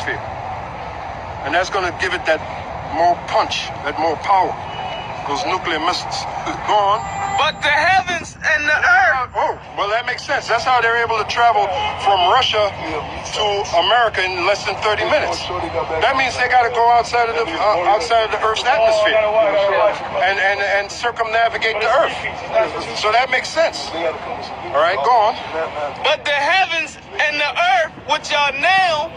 atmosphere. And that's going to give it that more punch, that more power. Those nuclear missiles. Go on. But the heavens and the earth. Oh, well, that makes sense. That's how they're able to travel from Russia to America in less than 30 minutes. That means they got to go outside of the Earth's atmosphere and circumnavigate the Earth. So that makes sense. All right, go on. But the heavens and the earth, which are now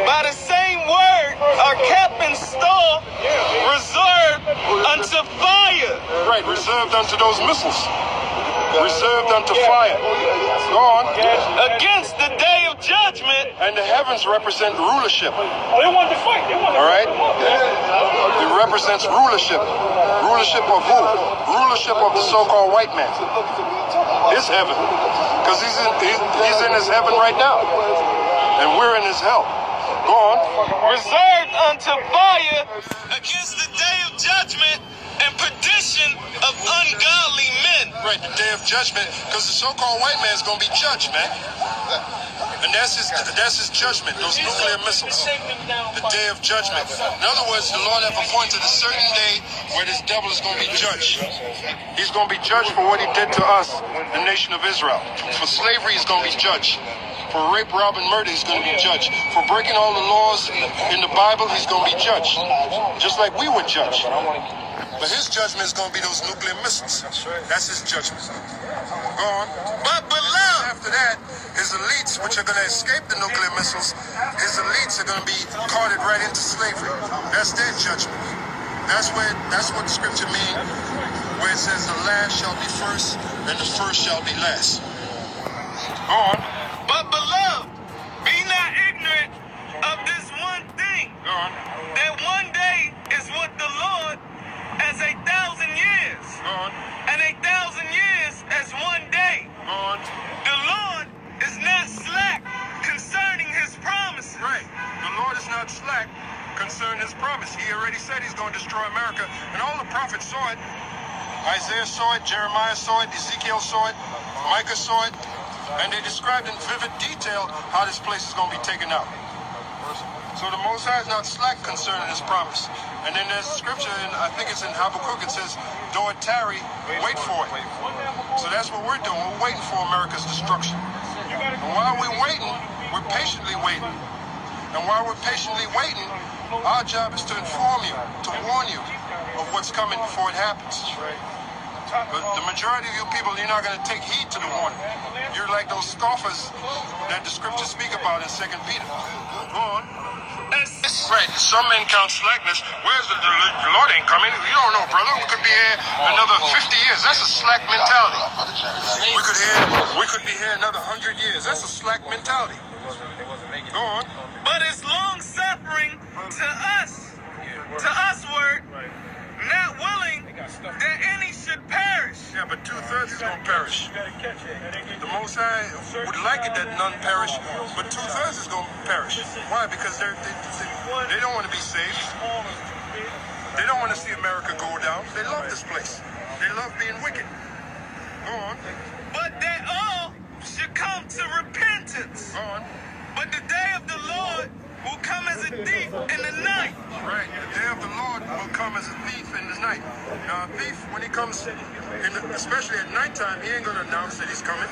by the same word, are kept in store, reserved unto fire. Right, reserved unto those missiles. Reserved unto fire. Go on. Against the day of judgment. And the heavens represent rulership. Oh, they want to fight. All right? It represents rulership. Rulership of who? Rulership of the so-called white man. His heaven. Because he's in his heaven right now. And we're in his hell. Go on. Reserved unto fire against the day of judgment and perdition of ungodly men. Right, the day of judgment, because the so-called white man is going to be judged, man. And that's his judgment, those nuclear missiles. The day of judgment. In other words, the Lord hath appointed a certain day where this devil is going to be judged. He's going to be judged for what he did to us, the nation of Israel. For slavery, he's going to be judged. For rape, rob, and murder, he's going to be judged. For breaking all the laws in the Bible, he's going to be judged. Just like we were judged. But his judgment is going to be those nuclear missiles. That's his judgment. Go on. But beloved, after that, his elites, which are going to escape the nuclear missiles, his elites are going to be carted right into slavery. That's their judgment. That's what the scripture means, where it says the last shall be first and the first shall be last. Go on. but beloved, be not ignorant of this one thing. Go on. That one day is with the Lord as 1,000 years. Go on. And 1,000 years as one day. Go on. The Lord is not slack concerning his promises. Right. The Lord is not slack concerning his promise. He already said he's going to destroy America. And all the prophets saw it. Isaiah saw it. Jeremiah saw it. Ezekiel saw it. Micah saw it. And they described in vivid detail how this place is going to be taken out. So the Most High is not slack concerning his promise. And then there's a scripture, I think it's in Habakkuk, it says, though it tarry, wait for it. So that's what we're doing. We're waiting for America's destruction. And while we're waiting, we're patiently waiting. And while we're patiently waiting, our job is to inform you, to warn you of what's coming before it happens. But the majority of you people, you're not going to take heed to the warning. You're like those scoffers that the scriptures speak about in 2 Peter. Go on. Right, some men count slackness. Where's the Lord ain't coming? You don't know, brother. We could be here another 50 years. That's a slack mentality. We could be here another 100 years. That's a slack mentality. Go on. But it's long suffering to usward, not willing that any should perish. Yeah, but 2/3 is going to perish. The Most High would like it that none perish, but 2/3 is going to perish. Why? Because they don't want to be saved. They don't want to see America go down. They love this place. They love being wicked. Go on. But that all should come to repentance. Go on. But the day of the Lord will come as a thief in the night. Right. The day of the Lord will come as a thief in the night. Now, a thief, when he comes, especially at nighttime, he ain't going to announce that he's coming.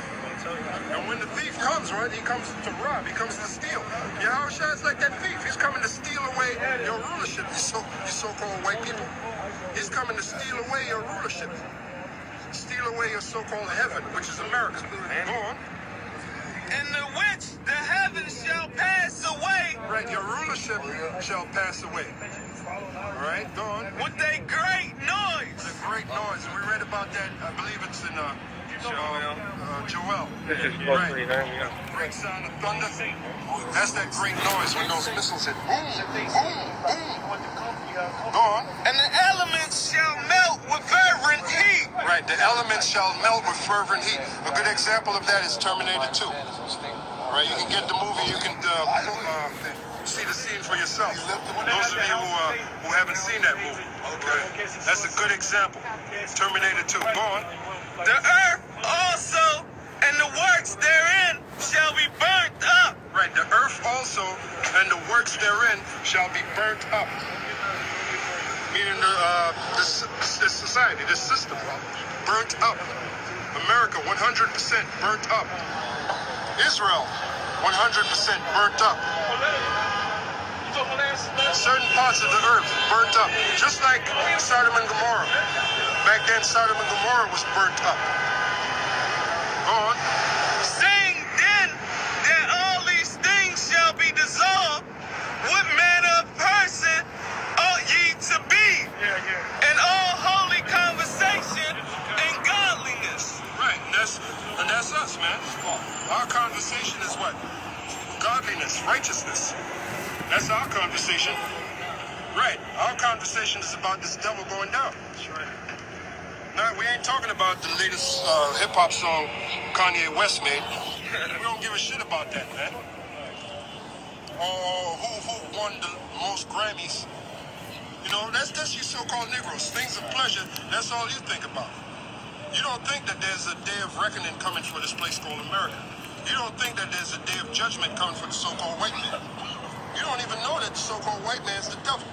And when the thief comes, right, he comes to rob. He comes to steal. Yahushua is like that thief. He's coming to steal away your rulership, you so-called white people. He's coming to steal away your rulership. Steal away your so-called heaven, which is America. Go on. In the which the heavens shall pass away. Right, your rulership shall pass away. All right, go on. With a great noise. With a great noise. And we read about that, I believe it's in Joel. Right. Great sound of thunder. That's that great noise when those missiles hit. Boom, boom, boom. Go on. And the elements shall melt with fervent heat. Right, the elements shall melt with fervent heat. A good example of that is Terminator 2. Right, you can get the movie, you can see the scene for yourself. Those of you who haven't seen that movie. Okay. That's a good example. Terminator 2. Go on. The earth also and the works therein shall be burnt up. Right, the earth also and the works therein shall be burnt up. Meaning this society, this system, burnt up. America, 100% burnt up. Israel, 100% burnt up. Certain parts of the earth burnt up. Just like Sodom and Gomorrah. Back then, Sodom and Gomorrah was burnt up. Go on. Saying then that all these things shall be dissolved, what manner of person ought ye to be? And all holy conversation and godliness. Right, and that's us, man. Our conversation is what? Godliness, righteousness. That's our conversation. Right, our conversation is about this devil going down. That's right. Now, we ain't talking about the latest hip-hop song Kanye West made. We don't give a shit about that, man. Or who won the most Grammys. You know, that's you so-called Negroes. Things of pleasure, that's all you think about. You don't think that there's a day of reckoning coming for this place called America. You don't think that there's a day of judgment coming for the so-called white man. You don't even know that the so-called white man's the devil.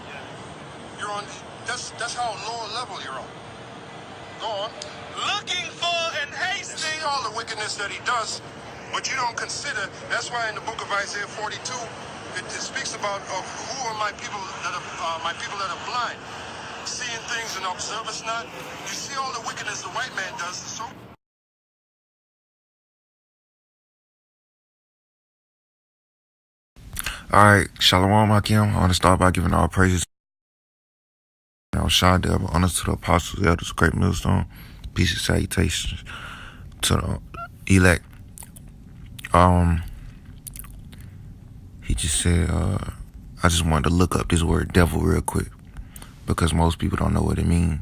You're on, that's how lower level you're on. Go on. Looking for and hasting. See all the wickedness that he does, but you don't consider, that's why in the book of Isaiah 42, it speaks about of who are my people that are blind, seeing things and observe us not. You see all the wickedness the white man does, so Alright, Shalom Hakim. I want to start by giving all praises. Shah Devil, honors to the apostles, elders, great millstone, peace and salutations to the elect. He just said, I just wanted to look up this word devil real quick because most people don't know what it means.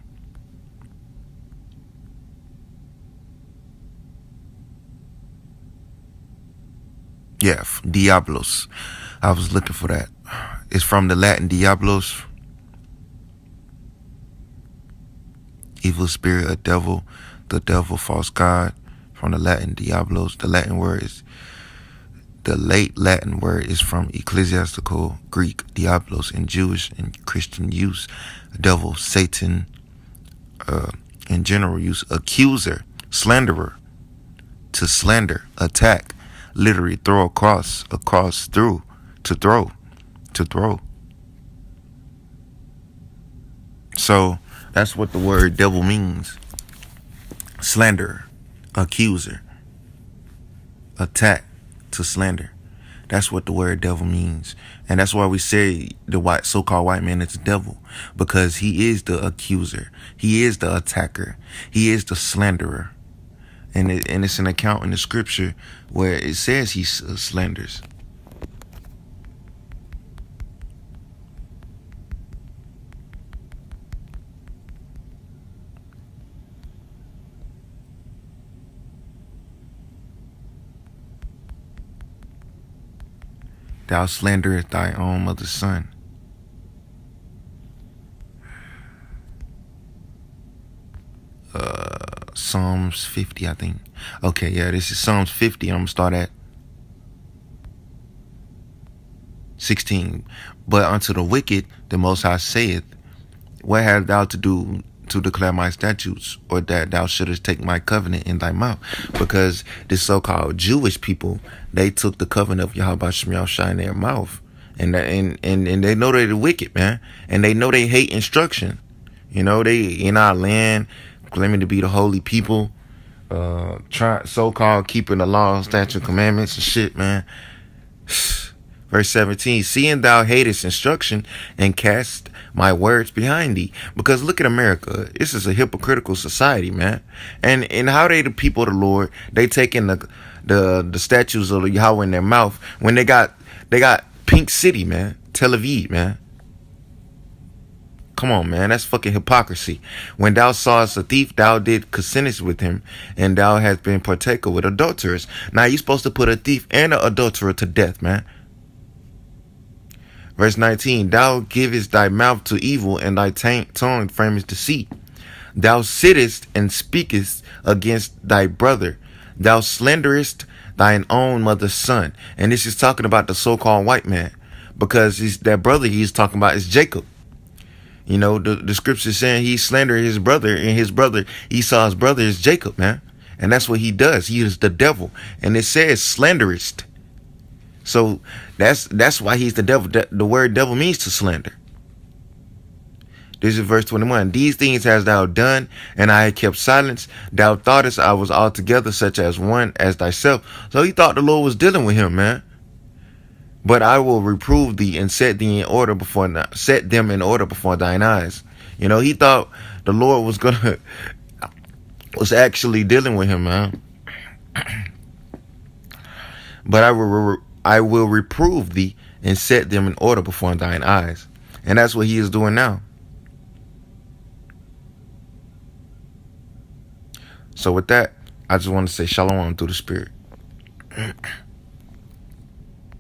Yeah, diablos. I was looking for that. It's from the Latin diablos, evil spirit, a devil, the devil, false god. From the Latin diablos, the late Latin word is from ecclesiastical Greek diablos in Jewish and Christian use. Devil, Satan, in general use, accuser, slanderer, to slander, attack, literally throw across, through, to throw. So that's what the word devil means. Slanderer, accuser, attack, to slander. That's what the word devil means. And that's why we say the so-called white man is the devil, because he is the accuser. He is the attacker. He is the slanderer. And it's an account in the scripture where it says he slanders. Thou slanderest thy own mother's son. Psalms 50, I think. Okay, yeah, this is Psalms 50. I'm going to start at 16. But unto the wicked, the Most High saith, what hast thou to do to declare my statutes, or that thou shouldest take my covenant in thy mouth? Because this so-called Jewish people, they took the covenant of Yahweh Shem Yahushua in their mouth. And they know they're the wicked, man. And they know they hate instruction. You know, they in our land, claiming to be the holy people, so-called keeping the law, statute, commandments and shit, man. Verse 17, seeing thou hatest instruction and cast my words behind thee. Because look at America. This is a hypocritical society, man. And how they the people of the Lord, they taking the statues of Yahweh in their mouth when they got Pink City, man. Tel Aviv, man. Come on, man. That's fucking hypocrisy. When thou sawest a thief, thou did consent with him, and thou hast been partaker with adulterers. Now you supposed to put a thief and an adulterer to death, man. Verse 19, thou givest thy mouth to evil, and thy tongue framest deceit. Thou sittest and speakest against thy brother. Thou slanderest thine own mother's son. And this is talking about the so-called white man, because that brother he's talking about is Jacob. You know, the scripture is saying he slandered his brother, and his brother, Esau's brother, is Jacob, man. And that's what he does. He is the devil. And it says slanderist. So that's why he's the devil. The word devil means to slander. This is verse 21. These things hast thou done, and I had kept silence. Thou thoughtest I was altogether such as one as thyself. So he thought the Lord was dealing with him, man. But I will reprove thee and set them in order before thine eyes. You know, he thought the Lord was actually dealing with him, man. But I will reprove thee and set them in order before thine eyes. And that's what he is doing now. So with that, I just want to say shalom through the Spirit.